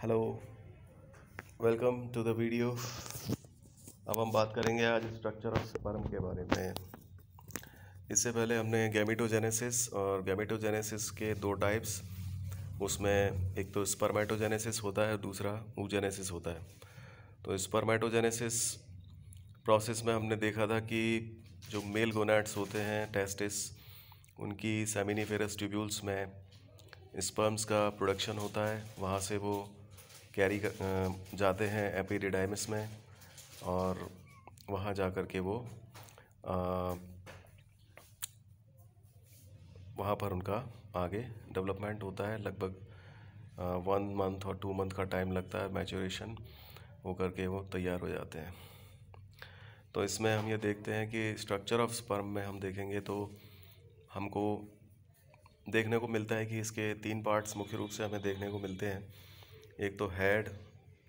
Hello, welcome to the video. अब हम बात करेंगे आज स्ट्रक्चर ऑफ स्पर्म के बारे में। इससे पहले हमने गैमेटोजेनेसिस और गैमेटोजेनेसिस के दो टाइप्स, उसमें एक तो स्पर्मेटोजेनेसिस होता है, दूसरा oogenesis होता है। तो स्पर्मेटोजेनेसिस प्रोसेस में हमने देखा था कि जो मेल गोनैड्स होते हैं, टेस्टिस, उनकी सेमिनिफेरस ट्यूब्यूल्स में स्पर्म्स का प्रोडक्शन होता है। वहाँ से वो जाते हैं एपिडिडाइमिस में और वहाँ जा कर के वो वहाँ पर उनका आगे डेवलपमेंट होता है। लगभग 1 मंथ और 2 मंथ का टाइम लगता है मैच्योरेशन हो कर के वो तैयार हो जाते हैं। तो इसमें हम ये देखते हैं कि स्ट्रक्चर ऑफ स्पर्म में हम देखेंगे तो हमको देखने को मिलता है कि इसके 3 पार्ट्स मुख्य रूप से हमें देखने को मिलते हैं। एक तो हेड,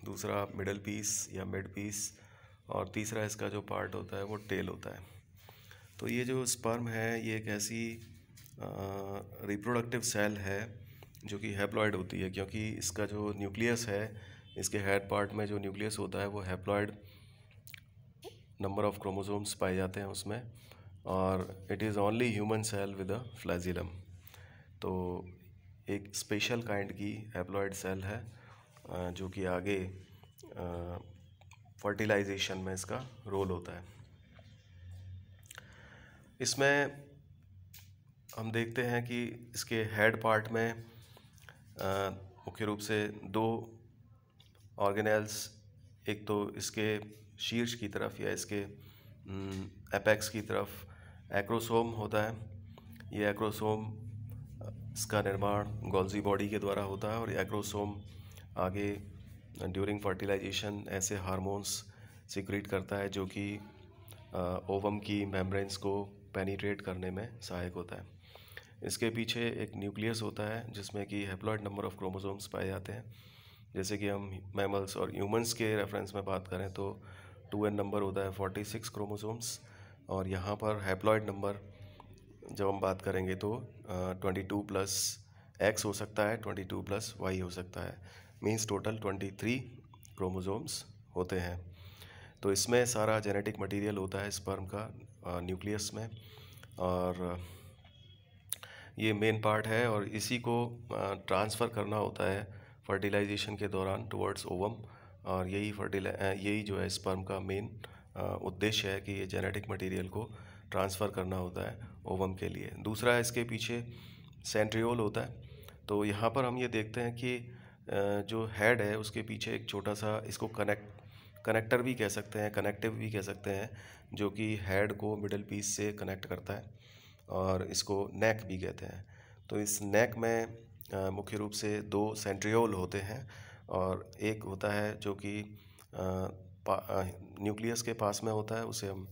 दूसरा मिडल पीस या मिड पीस, और तीसरा इसका जो पार्ट होता है वो टेल होता है। तो ये जो स्पर्म है ये एक ऐसी रिप्रोडक्टिव सेल है जो कि हैप्लॉइड होती है, क्योंकि इसका जो न्यूक्लियस है, इसके हेड पार्ट में जो न्यूक्लियस होता है वो हैप्लॉइड नंबर ऑफ क्रोमोसोम्स पाए जाते हैं उसमें, और it is only human cell with a flagellum. तो एक स्पेशल काइंड की हैप्लॉइड सेल है जो कि आगे फर्टिलाइजेशन में इसका रोल होता है। इसमें हम देखते हैं कि इसके हेड पार्ट में मुख्य रूप से 2 ऑर्गेनेल्स, एक तो इसके शीर्ष की तरफ या इसके एपेक्स की तरफ एक्रोसोम होता है। ये एक्रोसोम, इसका निर्माण गोल्जी बॉडी के द्वारा होता है, और एक्रोसोम आगे ड्यूरिंग फर्टिलाइजेशन ऐसे हार्मोन्स सिक्रीट करता है जो कि ओवम की मेम्ब्रेन्स को पेनिट्रेट करने में सहायक होता है। इसके पीछे एक न्यूक्लियस होता है जिसमें कि हैप्लॉइड नंबर ऑफ क्रोमोसोम्स पाए जाते हैं। जैसे कि हम मैमल्स और ह्यूमंस के रेफरेंस में बात करें तो 2n नंबर होता है 46 क्रोमोसोम्स, और यहाँ पर हैप्लॉइड नंबर जब हम बात करेंगे तो 22 प्लस एक्स हो सकता है, 22 प्लस वाई हो सकता है, मीन्स टोटल 23 क्रोमोसोम्स होते हैं। तो इसमें सारा जेनेटिक मटेरियल होता है स्पर्म का न्यूक्लियस में, और ये मेन पार्ट है, और इसी को ट्रांसफ़र करना होता है फर्टिलाइजेशन के दौरान टुवर्ड्स ओवम। और यही जो है स्पर्म का मेन उद्देश्य है कि ये जेनेटिक मटेरियल को ट्रांसफ़र करना होता है ओवम के लिए। दूसरा इसके पीछे सेंट्रियोल होता है। तो यहाँ पर हम ये देखते हैं कि जो हेड है उसके पीछे एक छोटा सा, इसको कनेक्टर भी कह सकते हैं, कनेक्टिव भी कह सकते हैं, जो कि हेड को मिडल पीस से कनेक्ट करता है, और इसको नेक भी कहते हैं। तो इस नेक में मुख्य रूप से 2 सेंट्रियोल होते हैं, और एक होता है जो कि न्यूक्लियस के पास में होता है, उसे हम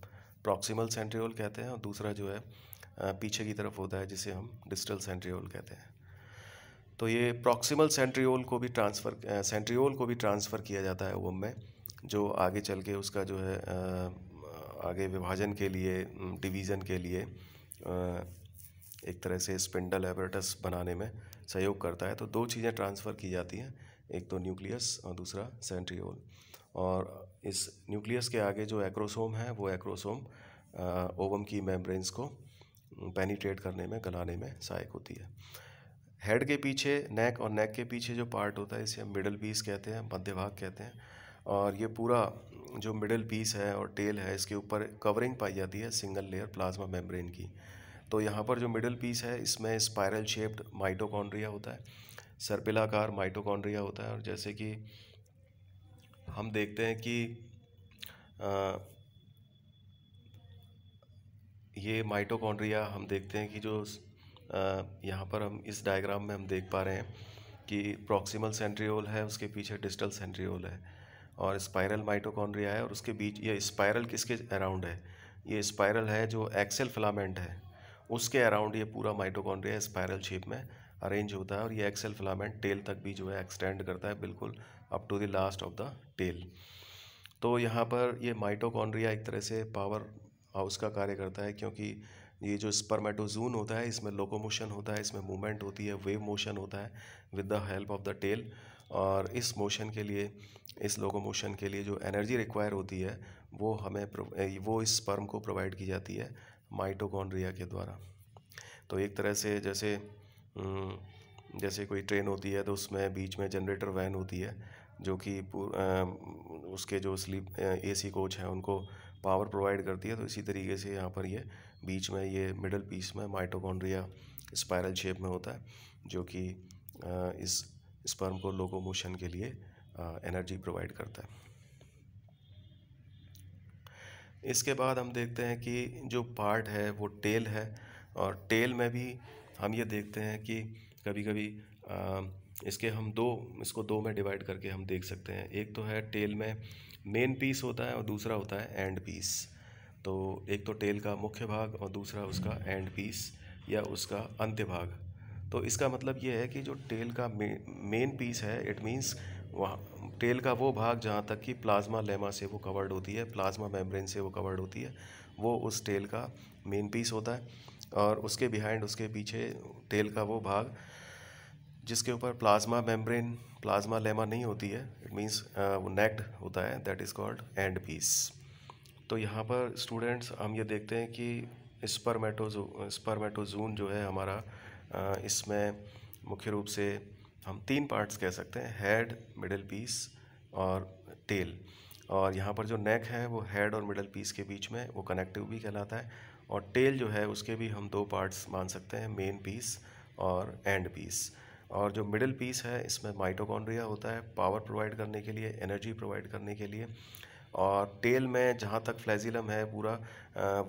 प्रॉक्सिमल सेंट्रियोल कहते हैं, और दूसरा जो है पीछे की तरफ होता है जिसे हम डिस्टल सेंट्रियोल कहते हैं। तो ये प्रॉक्सिमल सेंट्रियोल को भी ट्रांसफ़र किया जाता है ओवम में, जो आगे चल के उसका जो है आगे विभाजन के लिए, डिवीज़न के लिए एक तरह से स्पिंडल एपरेटस बनाने में सहयोग करता है। तो 2 चीज़ें ट्रांसफ़र की जाती हैं, एक तो न्यूक्लियस और दूसरा सेंट्रियोल। और इस न्यूक्लियस के आगे जो एक्रोसोम है वो एक्रोसोम ओवम की मेम्ब्रेन्स को पेनिट्रेट करने में, गलाने में सहायक होती है। हेड के पीछे नेक, और नेक के पीछे जो पार्ट होता है इसे हम मिडल पीस कहते हैं, मध्य भाग कहते हैं। और ये पूरा जो मिडल पीस है और टेल है, इसके ऊपर कवरिंग पाई जाती है सिंगल लेयर प्लाज्मा मेम्ब्रेन की। तो यहाँ पर जो मिडल पीस है इसमें स्पाइरल शेप्ड माइटोकॉन्ड्रिया होता है, सर्पिलाकार माइटोकॉन्ड्रिया होता है। और जैसे कि हम देखते हैं कि ये माइटोकॉन्ड्रिया हम देखते हैं कि जो यहाँ पर हम इस डायग्राम में हम देख पा रहे हैं कि प्रॉक्सिमल सेंट्रियोल है, उसके पीछे डिस्टल सेंट्रियोल है, और स्पाइरल माइटोकॉन्ड्रिया है, और उसके बीच ये स्पाइरल किसके अराउंड है, ये स्पाइरल है जो एक्सेल फिलामेंट है उसके अराउंड ये पूरा माइटोकॉन्ड्रिया स्पाइरल शेप में अरेंज होता है, और ये एक्सेल फिलामेंट टेल तक भी जो है एक्सटेंड करता है, बिल्कुल up to the last of the tail. तो यहाँ पर ये माइटोकॉन्ड्रिया एक तरह से पावर हाउस का कार्य करता है, क्योंकि ये जो स्पर्मेटोजून होता है इसमें लोकोमोशन होता है, इसमें मूवमेंट होती है, वेव मोशन होता है with the help of the tail. और इस मोशन के लिए, इस लोकोमोशन के लिए जो एनर्जी रिक्वायर होती है वो वो इस स्पर्म को प्रोवाइड की जाती है माइटोकॉन्ड्रिया के द्वारा। तो एक तरह से जैसे कोई ट्रेन होती है तो उसमें बीच में जनरेटर वैन होती है जो कि उसके जो स्लीप एसी कोच हैं उनको पावर प्रोवाइड करती है। तो इसी तरीके से यहाँ पर ये बीच में ये मिडल पीस में माइटोकॉन्ड्रिया स्पाइरल शेप में होता है जो कि इस स्पर्म को लोकोमोशन के लिए एनर्जी प्रोवाइड करता है। इसके बाद हम देखते हैं कि जो पार्ट है वो टेल है, और टेल में भी हम ये देखते हैं कि कभी कभी इसको दो में डिवाइड करके हम देख सकते हैं। एक तो है टेल में मेन पीस होता है और दूसरा होता है एंड पीस। तो एक तो टेल का मुख्य भाग और दूसरा उसका एंड पीस या उसका अंत्य भाग। तो इसका मतलब ये है कि जो टेल का मेन पीस है, इट मीन्स वहाँ टेल का वो भाग जहाँ तक कि प्लाज्मा लेमा से वो कवर्ड होती है, प्लाज्मा मेम्ब्रेन से वो कवर्ड होती है, वो उस टेल का मेन पीस होता है। और उसके बिहाइंड, उसके पीछे टेल का वो भाग जिसके ऊपर प्लाज्मा मेम्ब्रेन, प्लाज्मा लेमा नहीं होती है, इट मीन्स वो नेक्ड होता है, that is called end piece. तो यहाँ पर स्टूडेंट्स हम ये देखते हैं कि स्पर्मेटोजून जो है हमारा, इसमें मुख्य रूप से हम 3 पार्ट्स कह सकते हैं, हेड, मिडिल पीस और टेल। और यहाँ पर जो नेक है वो हेड और मिडिल पीस के बीच में वो कनेक्टिव भी कहलाता है। और टेल जो है उसके भी हम 2 पार्ट्स मान सकते हैं, मेन पीस और एंड पीस। और जो मिडिल पीस है इसमें माइटोकॉन्ड्रिया होता है पावर प्रोवाइड करने के लिए, एनर्जी प्रोवाइड करने के लिए। और टेल में जहाँ तक फ्लैजिलम है पूरा,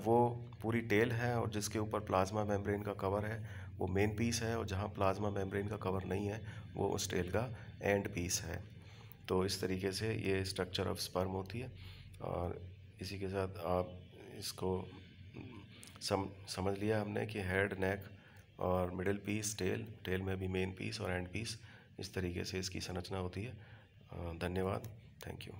वो पूरी टेल है, और जिसके ऊपर प्लाज्मा मेम्ब्रेन का कवर है वो मेन पीस है, और जहाँ प्लाज्मा मेम्ब्रेन का कवर नहीं है वो उस टेल का एंड पीस है। तो इस तरीके से ये स्ट्रक्चर ऑफ स्पर्म होती है। और इसी के साथ आप इसको समझ लिया हमने कि हेड, नेक और मिडिल पीस, टेल में भी मेन पीस और एंड पीस, इस तरीके से इसकी संरचना होती है। धन्यवाद, थैंक यू।